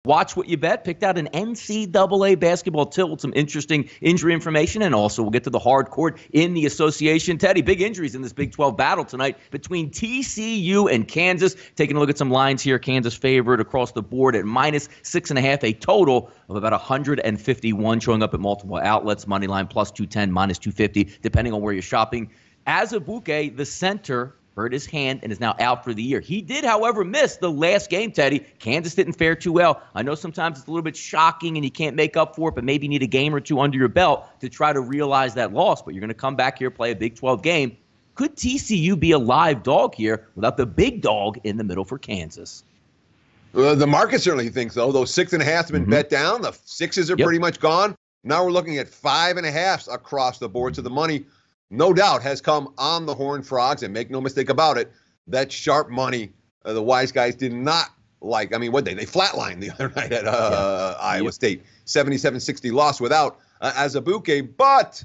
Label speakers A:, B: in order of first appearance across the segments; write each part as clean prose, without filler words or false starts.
A: Watch what you bet. Picked out an NCAA basketball tilt with some interesting injury information, and also we'll get to the hard court in the association. Teddy, big injuries in this Big 12 battle tonight between TCU and Kansas. Taking a look at some lines here. Kansas favored across the board at -6.5, a total of about 151 showing up at multiple outlets. Money line +210, -250, depending on where you're shopping. Azubuike, the center, hurt his hand and is now out for the year. He did, however, miss the last game, Teddy. Kansas didn't fare too well. I know sometimes it's a little bit shocking and you can't make up for it, but maybe you need a game or two under your belt to try to realize that loss. But you're going to come back here, play a Big 12 game. Could TCU be a live dog here without the big dog in the middle for Kansas?
B: The market certainly thinks so. Those 6.5 have been bet down. The 6s are pretty much gone. Now we're looking at 5.5 across the board. So the money, no doubt, has come on the Horned Frogs, and make no mistake about it, that sharp money the wise guys did not like. I mean, what they flatlined the other night at Iowa State. 77-60 loss without Azubuike, but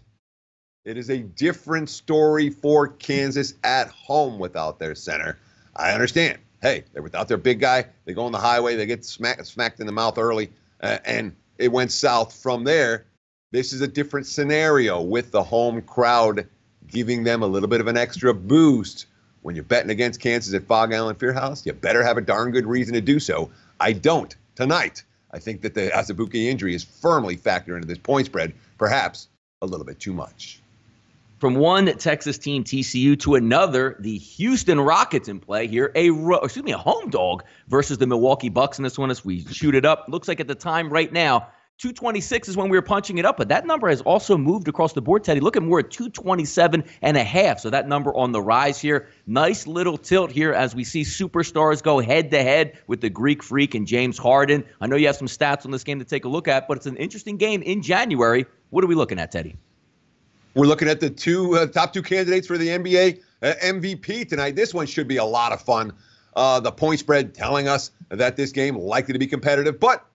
B: it is a different story for Kansas at home without their center. I understand. Hey, they're without their big guy. They go on the highway. They get smacked in the mouth early, and it went south from there. This is a different scenario with the home crowd giving them a little bit of an extra boost. When you're betting against Kansas at Fog Island Fieldhouse, you better have a darn good reason to do so. I don't tonight. I think that the Azubuike injury is firmly factored into this point spread, perhaps a little bit too much.
A: From one Texas team, TCU, to another, the Houston Rockets in play here. A home dog versus the Milwaukee Bucks in this one as we shoot it up. Looks like at the time right now, 226 is when we were punching it up, but that number has also moved across the board, Teddy. Looking more at 227.5, so that number on the rise here. Nice little tilt here as we see superstars go head-to-head with the Greek Freak and James Harden. I know you have some stats on this game to take a look at, but it's an interesting game in January. What are we looking at, Teddy?
B: We're looking at the top two candidates for the NBA MVP tonight. This one should be a lot of fun. The point spread telling us that this game likely to be competitive, but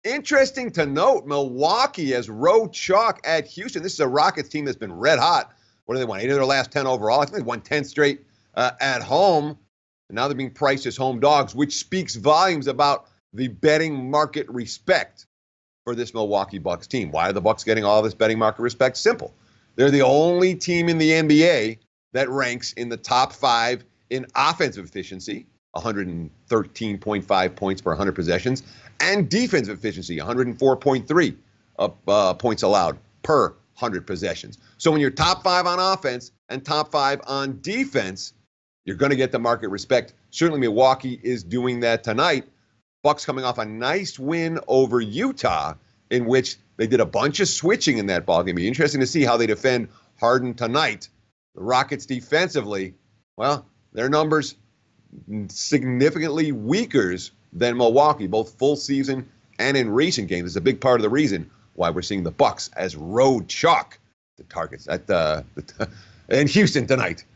B: interesting to note, Milwaukee as road chalk at Houston. This is a Rockets team that's been red hot. What do they won? 8 of their last 10 overall. I think they won 10 straight at home. And now they're being priced as home dogs, which speaks volumes about the betting market respect for this Milwaukee Bucks team. Why are the Bucks getting all this betting market respect? Simple. They're the only team in the NBA that ranks in the top 5 in offensive efficiency, 113.5 points per 100 possessions, and defensive efficiency, 104.3 points allowed per 100 possessions. So when you're top 5 on offense and top 5 on defense, you're going to get the market respect. Certainly Milwaukee is doing that tonight. Bucks coming off a nice win over Utah, in which they did a bunch of switching in that ball game. It'll be interesting to see how they defend Harden tonight. The Rockets defensively, well, their numbers significantly weaker than Milwaukee, both full season and in recent games. It's a big part of the reason why we're seeing the Bucks as road chalk, the targets at in Houston tonight.